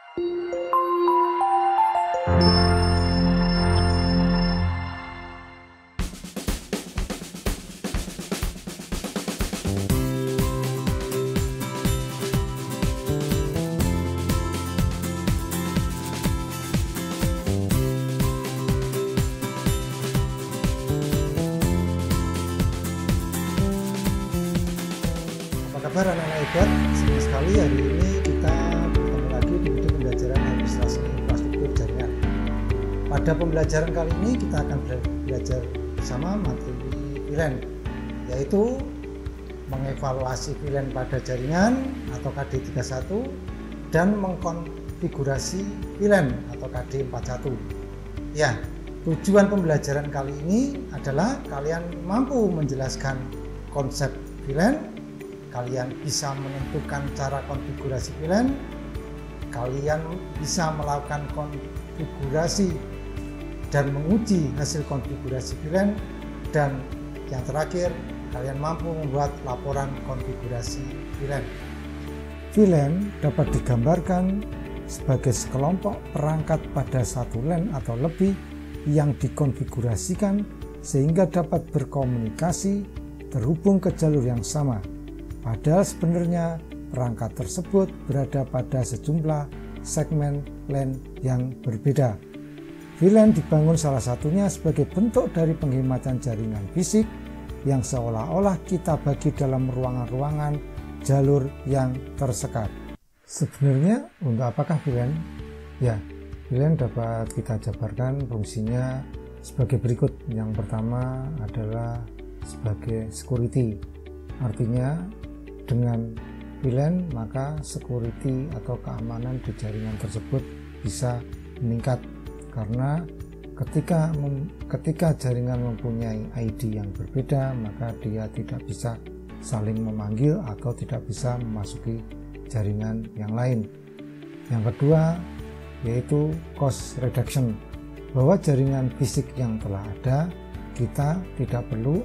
Kabar anak-anak hebat, senang sekali hari ini kita bertemu lagi di video pembelajaran administrasi infrastruktur jaringan. Pada pembelajaran kali ini kita akan belajar bersama materi VLAN, yaitu mengevaluasi VLAN pada jaringan atau KD31 dan mengkonfigurasi VLAN atau KD41. Ya, tujuan pembelajaran kali ini adalah kalian mampu menjelaskan konsep VLAN, kalian bisa menentukan cara konfigurasi VLAN, kalian bisa melakukan konfigurasi dan menguji hasil konfigurasi VLAN, dan yang terakhir kalian mampu membuat laporan konfigurasi VLAN. VLAN dapat digambarkan sebagai sekelompok perangkat pada satu LAN atau lebih yang dikonfigurasikan sehingga dapat berkomunikasi terhubung ke jalur yang sama. Padahal sebenarnya perangkat tersebut berada pada sejumlah segmen LAN yang berbeda. VLAN dibangun salah satunya sebagai bentuk dari penghematan jaringan fisik yang seolah-olah kita bagi dalam ruangan-ruangan jalur yang tersekat. Sebenarnya untuk apakah VLAN? Ya, VLAN dapat kita jabarkan fungsinya sebagai berikut. Yang pertama adalah sebagai security. Artinya dengan VLAN maka security atau keamanan di jaringan tersebut bisa meningkat, karena ketika jaringan mempunyai ID yang berbeda maka dia tidak bisa saling memanggil atau tidak bisa memasuki jaringan yang lain. Yang kedua yaitu cost reduction, bahwa jaringan fisik yang telah ada kita tidak perlu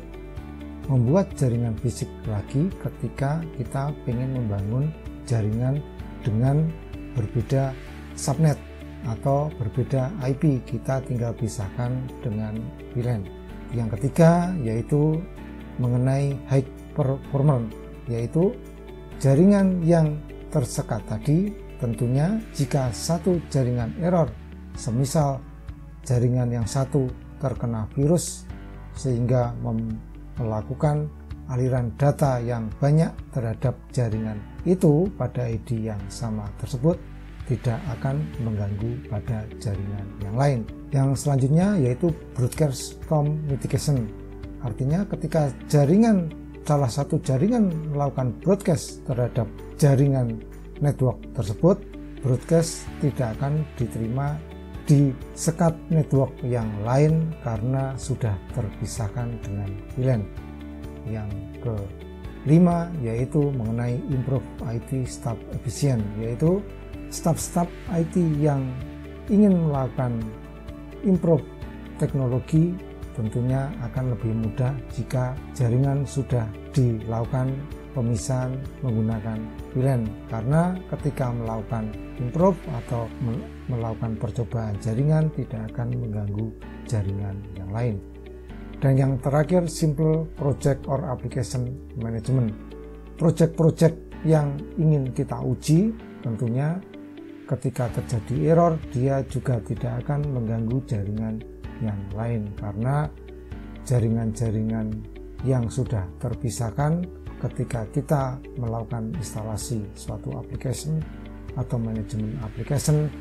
membuat jaringan fisik lagi ketika kita ingin membangun jaringan dengan berbeda subnet atau berbeda IP, kita tinggal pisahkan dengan VLAN. Yang ketiga yaitu mengenai high performance, yaitu jaringan yang tersekat tadi tentunya jika satu jaringan error, semisal jaringan yang satu terkena virus sehingga melakukan aliran data yang banyak terhadap jaringan itu pada ID yang sama tersebut, tidak akan mengganggu pada jaringan yang lain. Yang selanjutnya yaitu broadcast storm mitigation, artinya ketika salah satu jaringan melakukan broadcast terhadap jaringan network tersebut, broadcast tidak akan diterima di sekat network yang lain karena sudah terpisahkan dengan VLAN. Yang kelima yaitu mengenai improve IT staff efficient, yaitu staf-staf IT yang ingin melakukan improve teknologi tentunya akan lebih mudah jika jaringan sudah dilakukan pemisahan menggunakan VLAN, karena ketika melakukan improve atau melakukan percobaan jaringan tidak akan mengganggu jaringan yang lain. Dan yang terakhir simple project or application management, project-project yang ingin kita uji tentunya ketika terjadi error dia juga tidak akan mengganggu jaringan yang lain, karena jaringan-jaringan yang sudah terpisahkan ketika kita melakukan instalasi suatu application atau manajemen application,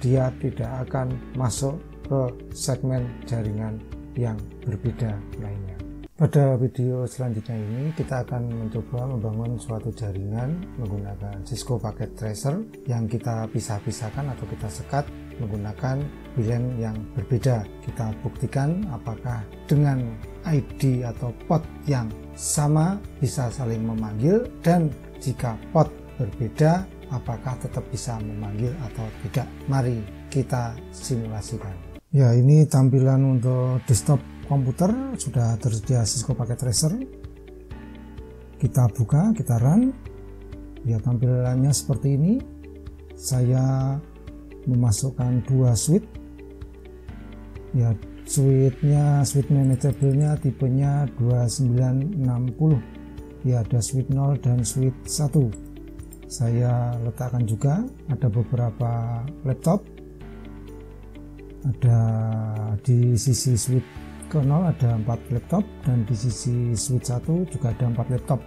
dia tidak akan masuk ke segmen jaringan yang berbeda lainnya. Pada video selanjutnya ini kita akan mencoba membangun suatu jaringan menggunakan Cisco Packet Tracer yang kita pisah-pisahkan atau kita sekat menggunakan VLAN yang berbeda. Kita buktikan apakah dengan ID atau port yang sama bisa saling memanggil, dan jika port berbeda apakah tetap bisa memanggil atau tidak. Mari kita simulasikan. Ya, ini tampilan untuk desktop komputer, sudah tersedia Cisco Packet Tracer. Kita buka, kita run. Ya, tampilannya seperti ini. Saya memasukkan dua switch. Ya, switch manageable-nya tipenya 2960. Ya, ada switch 0 dan switch 1. Saya letakkan juga ada beberapa laptop. Ada di sisi switch ke 0 ada 4 laptop, dan di sisi switch 1 juga ada 4 laptop.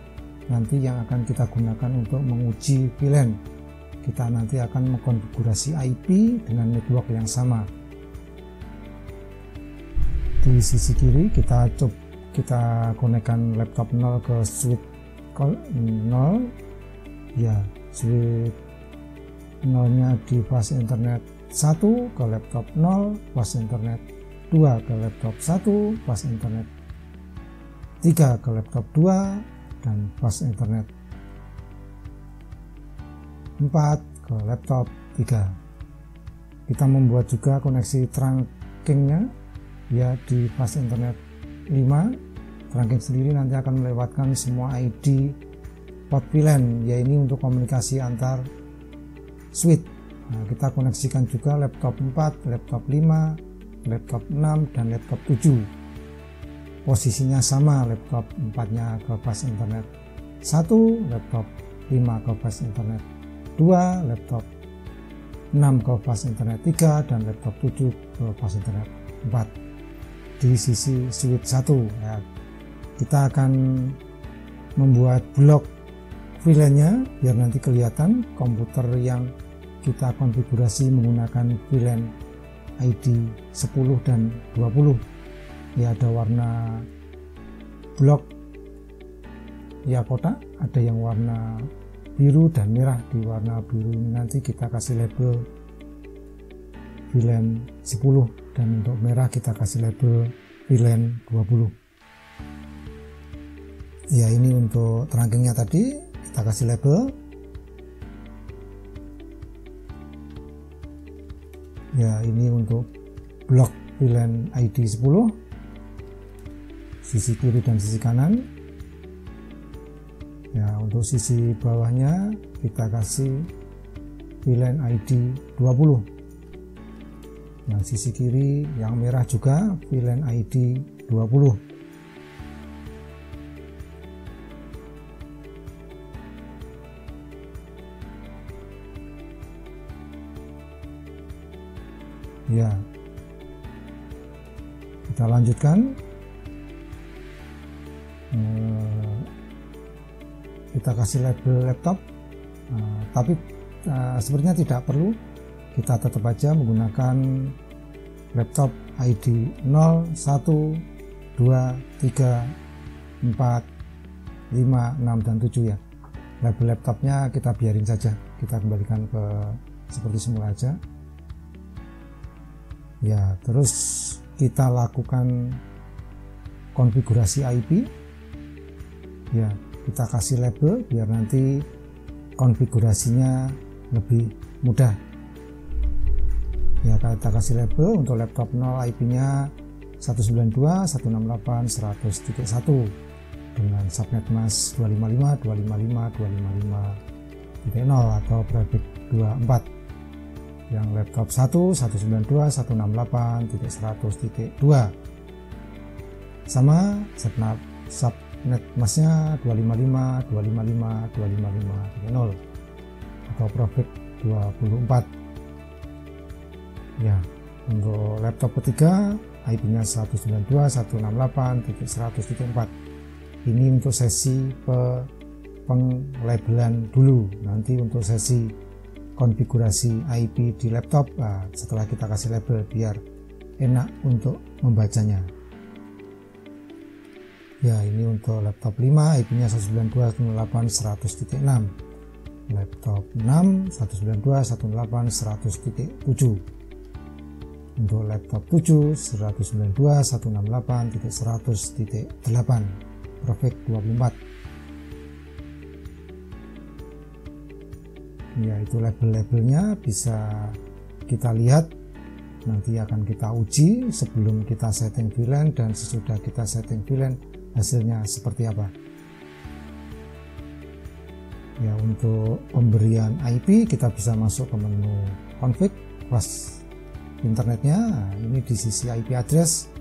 Nanti yang akan kita gunakan untuk menguji VLAN. Kita nanti akan mengkonfigurasi IP dengan network yang sama. Di sisi kiri kita konekkan laptop 0 ke switch 0. Ya, switch 0 nya di fase internet 1 ke laptop 0, fase internet 2 ke laptop 1, fase internet 3 ke laptop 2, dan fase internet 4 ke laptop 3. Kita membuat juga koneksi trunkingnya, ya, di fase internet 5. Trunking sendiri nanti akan melewatkan semua ID port VLAN, ya, ini untuk komunikasi antar switch. Nah, kita koneksikan juga laptop 4, laptop 5, laptop 6, dan laptop 7. Posisinya sama, laptop 4-nya ke fase internet 1, laptop 5 ke fase internet 2, laptop 6 ke fase internet 3, dan laptop 7 ke fase internet 4. Di sisi switch 1, ya, kita akan membuat blok VLAN-nya biar nanti kelihatan komputer yang kita konfigurasi menggunakan VLAN ID 10 dan 20. Ya, ada warna blok, ya, kotak, ada yang warna biru dan merah. Di warna biru ini nanti kita kasih label VLAN 10, dan untuk merah kita kasih label VLAN 20. Ya, ini untuk trunkingnya tadi kita kasih label. Ya, ini untuk blok VLAN ID 10, sisi kiri dan sisi kanan. Ya, untuk sisi bawahnya kita kasih VLAN ID 20. Yang sisi kiri yang merah juga VLAN ID 20. Ya, kita lanjutkan. Kita kasih label laptop, tapi sepertinya tidak perlu. Kita tetap aja menggunakan laptop ID 0, 1, 2, 3, 4, 5, 6, dan 7, ya. Label laptopnya kita biarin saja, kita kembalikan ke seperti semula aja. Ya, terus kita lakukan konfigurasi IP. Ya, kita kasih label biar nanti konfigurasinya lebih mudah. Ya, kita kasih label untuk laptop 0 IP-nya 192.168.100.1 dengan subnet mask 255.255.255.0 atau prefix 24. Yang laptop 192.168.100.2 sama subnet masknya 255.255.255.0 atau prefix 24. Ya, untuk laptop ketiga IP-nya 192.168.100.4. Ini untuk sesi penglabelan dulu. Nanti untuk sesi konfigurasi IP di laptop, setelah kita kasih label biar enak untuk membacanya. Ya, ini untuk laptop 5 IP-nya 192.168.100.6, laptop 6 192.168.100.7, untuk laptop 7 192.168.100.8 prefix 24. Ya, itu label-labelnya bisa kita lihat, nanti akan kita uji sebelum kita setting VLAN dan sesudah kita setting VLAN hasilnya seperti apa. Ya, untuk pemberian IP kita bisa masuk ke menu config, fast internetnya. Nah, ini di sisi IP address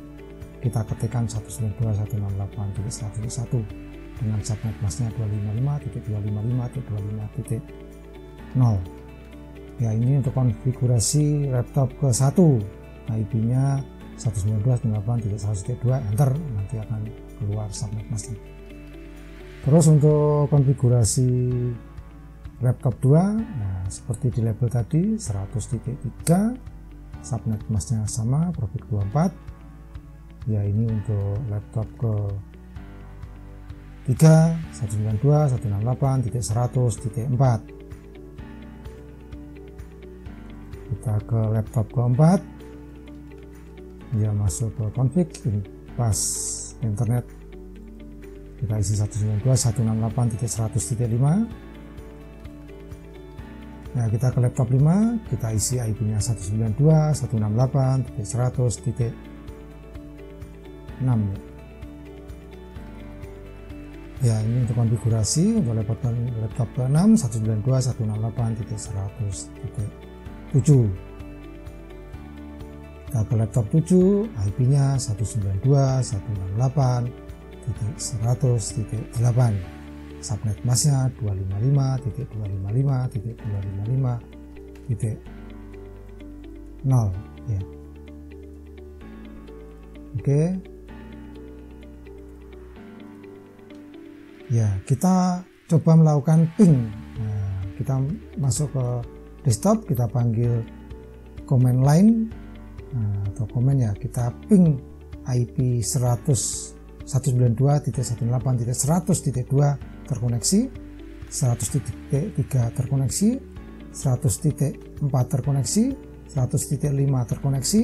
kita ketikkan 192.168.1.1 dengan subnet masknya 255.255.25.0. Ya, ini untuk konfigurasi laptop ke 1, IP-nya 192.168.1.2, enter, nanti akan keluar subnet masknya. Terus untuk konfigurasi laptop 2, nah, seperti di label tadi 100.3, subnet masknya sama, profit 24. Ya, ini untuk laptop ke 3 192.168.100.4. Kita ke laptop keempat, ya, masuk ke config pas internet, kita isi 192.168.100.5. Nah, kita ke laptop 5, kita isi IP-nya 192.168.100.6. Ya, ini untuk konfigurasi untuk laptop ke-6 192.168.100.7. Kita ke laptop 7, IP-nya 192.168.100.8. Subnet masknya 255.255.255.0, ya. Oke. Ya, kita coba melakukan ping. Nah, kita masuk ke desktop, kita panggil command line, atau command, ya, kita ping IP 192.168.100.2 terkoneksi, 100.3 terkoneksi, 100.4 terkoneksi, 100.5 terkoneksi,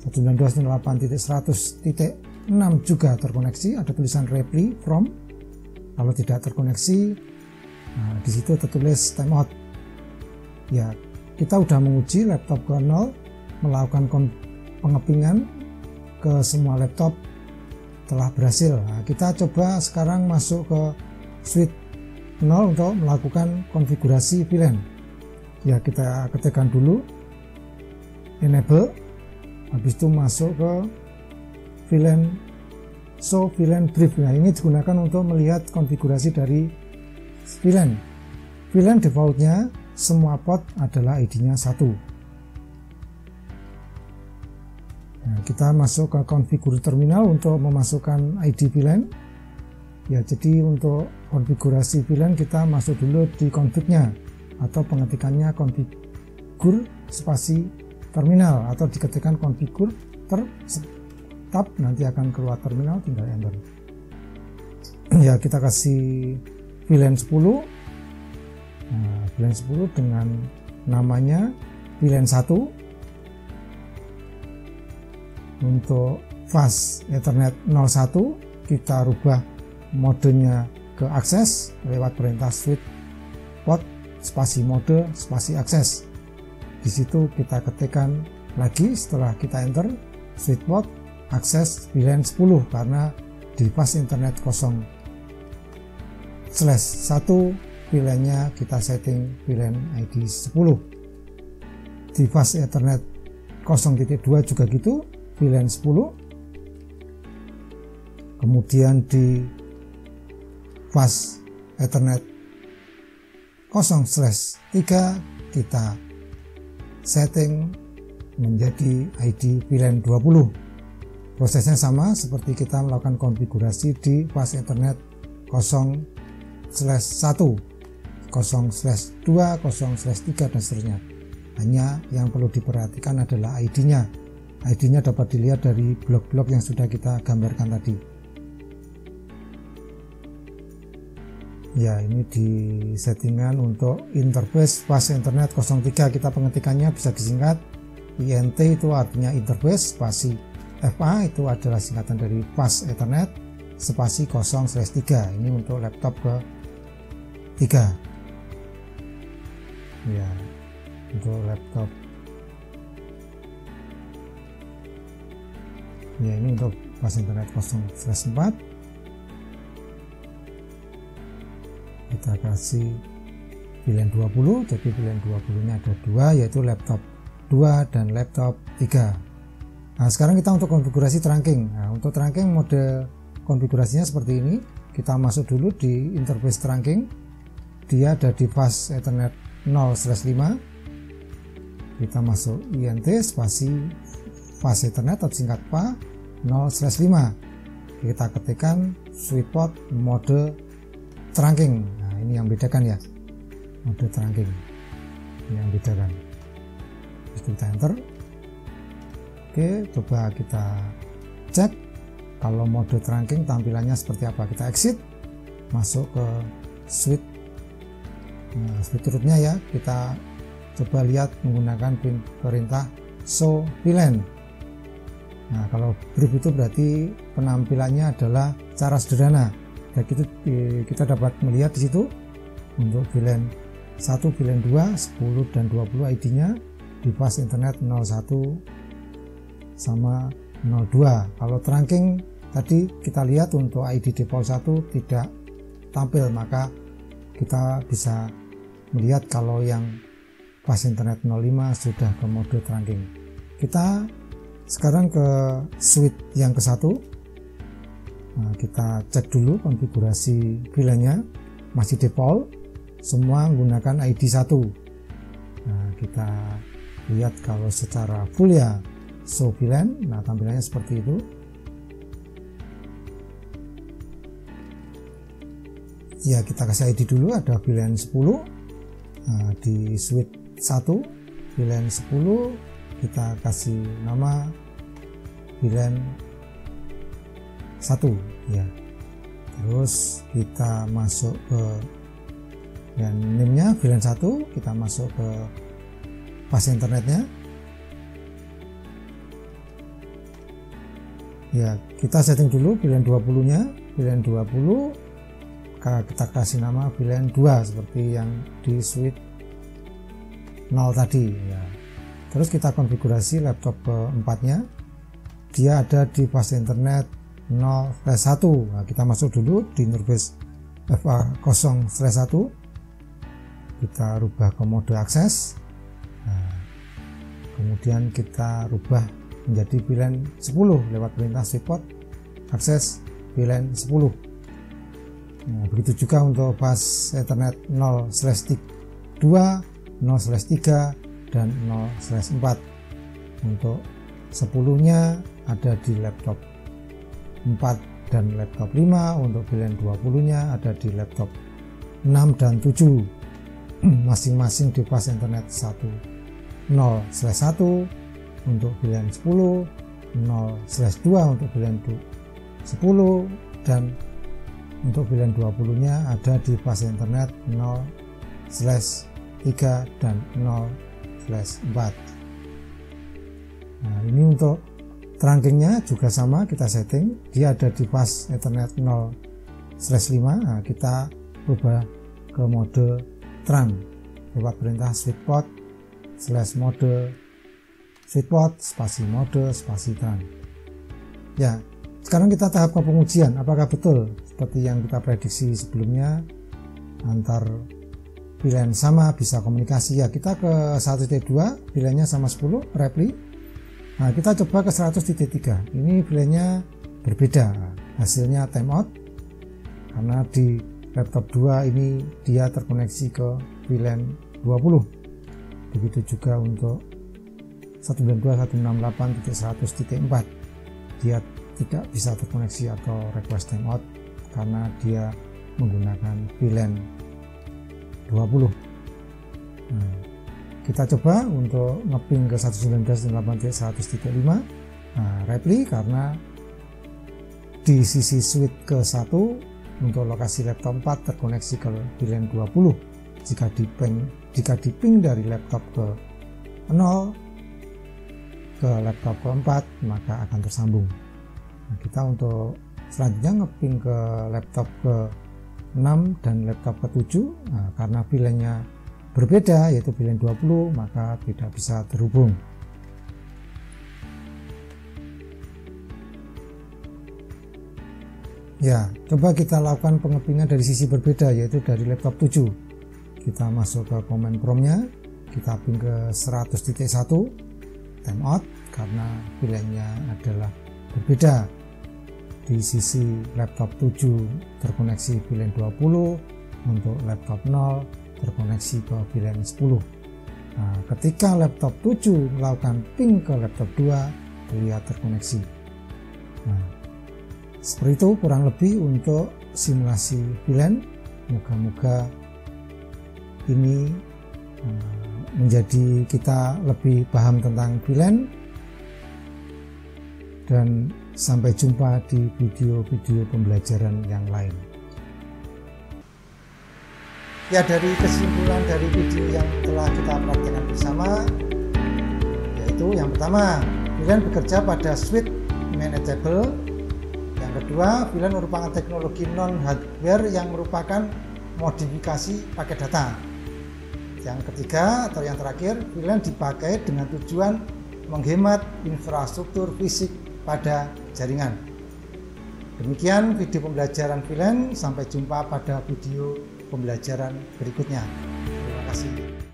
192.168.100.6 juga terkoneksi, ada tulisan reply from. Kalau tidak terkoneksi, nah, di situ tertulis timeout. Ya, kita udah menguji laptop ke 0, melakukan pengepingan ke semua laptop telah berhasil. Nah, kita coba sekarang masuk ke switch 0 untuk melakukan konfigurasi VLAN. Ya, kita ketikkan dulu enable, habis itu masuk ke VLAN, show VLAN brief. Nah, ini digunakan untuk melihat konfigurasi dari VLAN. VLAN defaultnya semua port adalah ID-nya 1. Nah, kita masuk ke konfigurasi terminal untuk memasukkan ID VLAN. Ya, jadi untuk konfigurasi VLAN kita masuk dulu di config-nya, atau pengetikannya konfigur spasi terminal, atau diketikkan konfigur tab, nanti akan keluar terminal, tinggal enter. Ya, kita kasih VLAN 10. Nah, VLAN 10 dengan namanya VLAN 1. Untuk fast Ethernet 01 kita rubah modenya ke akses lewat perintah switch port spasi mode spasi akses. Di situ kita ketikkan lagi setelah kita enter switch port akses VLAN 10, karena di fast internet 0/1 VLAN-nya kita setting VLAN ID 10. Di fast ethernet 0.2 juga gitu, VLAN 10. Kemudian di fast ethernet 0/3 kita setting menjadi ID VLAN 20. Prosesnya sama seperti kita melakukan konfigurasi di fast ethernet 0/1, 0/2, 0/3 dan seterusnya. Hanya yang perlu diperhatikan adalah ID-nya. ID-nya dapat dilihat dari blok-blok yang sudah kita gambarkan tadi. Ya, ini di settingan untuk interface fast internet 03, kita pengetikannya bisa disingkat INT, itu artinya interface, spasi FA itu adalah singkatan dari fast ethernet, spasi 0/3. Ini untuk laptop ke 3. Ya, untuk laptop. Ya, ini untuk fast internet 0/4. Kita kasih VLAN 20, jadi VLAN 20 nya ada 2, yaitu laptop 2 dan laptop 3. Nah, sekarang kita untuk konfigurasi trunking. Nah, untuk trunking mode konfigurasinya seperti ini. Kita masuk dulu di interface trunking. Dia ada di fast Ethernet 0/5. Kita masuk INT spasi fast Ethernet atau singkat PA 0/5. Kita ketikkan sweet spot mode trunking. Nah, ini yang bedakan ya, mode trunking ini yang bedakan. Kita enter. Oke, coba kita cek kalau mode trunking tampilannya seperti apa. Kita exit, masuk ke switch. Nah, switch rootnya ya, kita coba lihat menggunakan perintah show VLAN. Nah, kalau brief itu berarti penampilannya adalah cara sederhana. Dan kita dapat melihat di situ untuk VLAN 1, VLAN 2, 10 dan 20 ID-nya di fast internet 01 sama 02. Kalau trunking tadi kita lihat untuk ID default 1 tidak tampil, maka kita bisa melihat kalau yang fast internet 05 sudah ke mode trunking. Kita sekarang ke switch yang ke-1. Nah, kita cek dulu konfigurasi VLAN-nya, masih default, semua menggunakan ID 1. Nah, kita lihat kalau secara full ya show VLAN. Nah, tampilannya seperti itu. Ya, kita kasih ID dulu, ada VLAN 10. Nah, di switch 1 VLAN 10 kita kasih nama VLAN 1 ya. Terus kita masuk ke dan name-nya VLAN 1, kita masuk ke fast internetnya. Ya, kita setting dulu VLAN 20-nya. VLAN 20 kita kasih nama VLAN 2 seperti yang di switch 0 tadi ya. Terus kita konfigurasi laptop keempatnya, dia ada di fast internet 0/1. Nah, kita masuk dulu di interface FA0/1, kita rubah ke mode akses. Nah, kemudian kita rubah menjadi VLAN 10 lewat perintah switchport akses VLAN 10. Nah, begitu juga untuk fast ethernet 0/2, 0/3 dan 0/4. Untuk 10-nya ada di laptop 4 dan laptop 5. Untuk VLAN 20-nya ada di laptop 6 dan 7 masing-masing di fast internet 0/1 untuk VLAN 10, 0/2 untuk VLAN 10, dan untuk VLAN 20-nya ada di fast internet 0/3 dan 0/4. Nah, ini untuk trunkingnya juga sama, kita setting, dia ada di fast ethernet 0/5. Nah, kita ubah ke mode trunk lewat perintah switchport /mode switchport spasi mode spasi trunk. Ya, sekarang kita tahap ke pengujian, apakah betul seperti yang kita prediksi sebelumnya antar VLAN sama bisa komunikasi. Ya, kita ke 1.2 VLAN-nya sama 10 repli. Nah, kita coba ke 100.3. Ini VLAN-nya berbeda, hasilnya timeout karena di laptop 2 ini dia terkoneksi ke VLAN 20. Begitu juga untuk 192.168.100.4, dia tidak bisa terkoneksi atau request timeout karena dia menggunakan VLAN 20. Nah, kita coba untuk ngeping ke 192.168.100.5. Nah, repli karena di sisi switch ke 1 untuk lokasi laptop 4 terkoneksi ke VLAN 20. Jika diping dari laptop ke 0 ke laptop keempat maka akan tersambung. Nah, kita untuk selanjutnya ngeping ke laptop ke 6 dan laptop ke 7. Nah, karena VLAN-nya berbeda yaitu VLAN 20 maka tidak bisa terhubung. Ya, coba kita lakukan pengepingan dari sisi berbeda yaitu dari laptop 7. Kita masuk ke command prompt-nya, kita ping ke 100.1 timeout karena VLAN-nya adalah berbeda. Di sisi laptop 7 terkoneksi VLAN 20, untuk laptop 0 terkoneksi ke VLAN 10. Nah, ketika laptop 7 melakukan ping ke laptop 2, dia terkoneksi. Nah, seperti itu kurang lebih untuk simulasi VLAN. Moga-moga ini menjadi kita lebih paham tentang VLAN, dan sampai jumpa di video-video pembelajaran yang lain. Ya, dari kesimpulan dari video yang telah kita praktekkan bersama, yaitu yang pertama, VLAN bekerja pada switch maintainable. Yang kedua, VLAN merupakan teknologi non-hardware yang merupakan modifikasi paket data. Yang ketiga atau yang terakhir, VLAN dipakai dengan tujuan menghemat infrastruktur fisik pada jaringan. Demikian video pembelajaran VLAN, sampai jumpa pada video pembelajaran berikutnya. Terima kasih.